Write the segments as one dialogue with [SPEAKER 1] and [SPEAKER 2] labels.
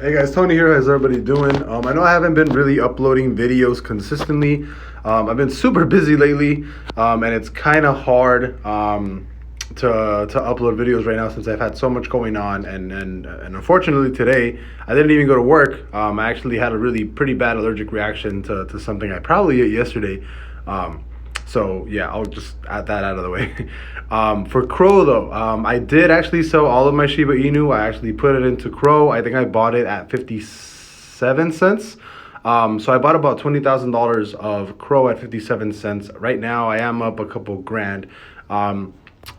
[SPEAKER 1] Hey guys, Tony here. How's everybody doing? I know I haven't been really uploading videos consistently. I've been super busy lately, and it's kind of hard to upload videos right now since I've had so much going on. And unfortunately today I didn't even go to work. I actually had a really pretty bad allergic reaction to something I probably ate yesterday. So yeah, I'll just add that out of the way. For CRO though, I did actually sell all of my Shiba Inu. I actually put it into CRO. I think I bought it at 57 cents. So I bought about $20,000 of CRO at 57 cents. Right now I am up a couple grand. I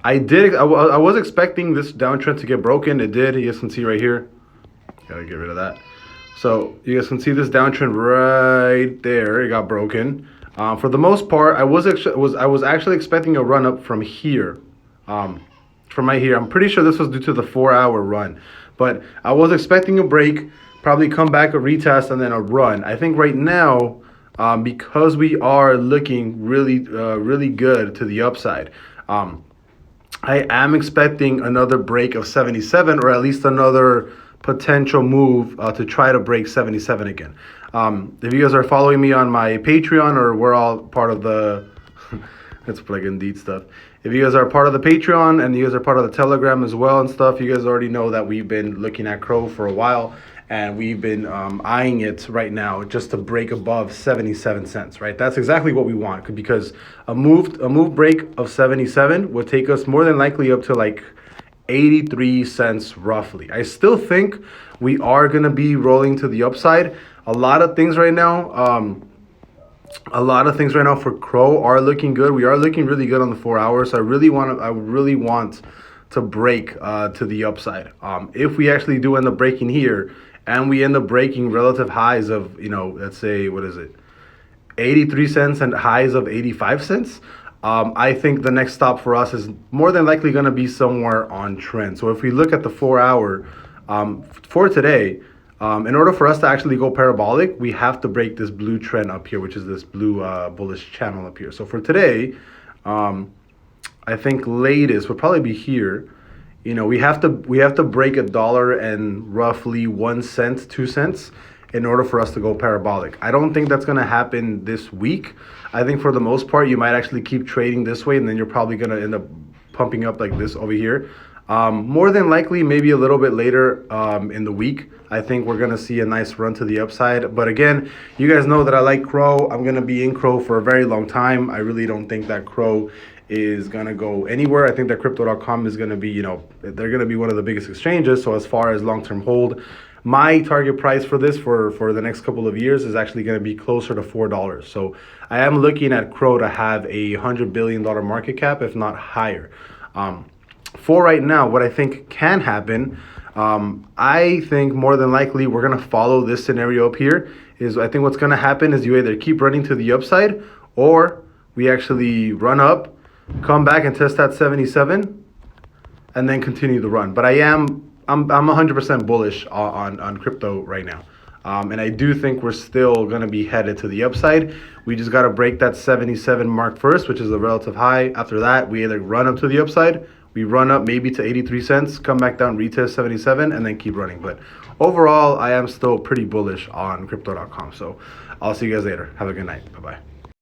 [SPEAKER 1] was expecting this downtrend to get broken. It did. You guys can see right here. Gotta get rid of that. So you guys can see this downtrend right there. It got broken. For the most part, I was actually expecting a run up from here, from right here. I'm pretty sure this was due to the 4-hour run, but I was expecting a break, probably come back, a retest, and then a run. I think right now, because we are looking really good to the upside, I am expecting another break of 77, or at least another potential move to try to break 77 again. If you guys are following me on my Patreon, or we're all part of the it's like Indeed stuff. If you guys are part of the Patreon and you guys are part of the Telegram as well and stuff, you guys already know that we've been looking at CRO for a while, and we've been eyeing it right now just to break above 77 cents, right? That's exactly what we want, because a move break of 77 would take us more than likely up to like 83 cents roughly. I still think we are going to be rolling to the upside. A lot of things right now for CRO are looking good. We are looking really good on the 4 hours. I really want to break to the upside. If we actually do end up breaking here, and we end up breaking relative highs of, let's say, 83 cents and highs of 85 cents, I think the next stop for us is more than likely going to be somewhere on trend. So if we look at the 4 hour for today, in order for us to actually go parabolic, we have to break this blue trend up here, which is this blue bullish channel up here. So for today, I think latest would probably be here. We have to break $1 and roughly 1 cent, 2 cents in order for us to go parabolic. I don't think that's going to happen this week. I think for the most part, you might actually keep trading this way, and then you're probably going to end up pumping up like this over here. More than likely, maybe a little bit later in the week, I think we're going to see a nice run to the upside. But again, you guys know that I like CRO. I'm going to be in CRO for a very long time. I really don't think that CRO is going to go anywhere. I think that crypto.com is going to be, they're going to be one of the biggest exchanges. So as far as long-term hold, my target price for this for the next couple of years is actually going to be closer to $4. So I am looking at CRO to have a $100 billion market cap, if not higher. For right now, what I think can happen, I think more than likely we're going to follow this scenario up here. I think what's going to happen is you either keep running to the upside, or we actually run up, come back and test that 77, and then continue the run. But I'm 100% bullish on crypto right now. And I do think we're still going to be headed to the upside. We just got to break that 77 mark first, which is a relative high. After that, we either run up to the upside, we run up maybe to 83 cents, come back down, retest 77, and then keep running. But overall, I am still pretty bullish on crypto.com. So I'll see you guys later. Have a good night. Bye-bye.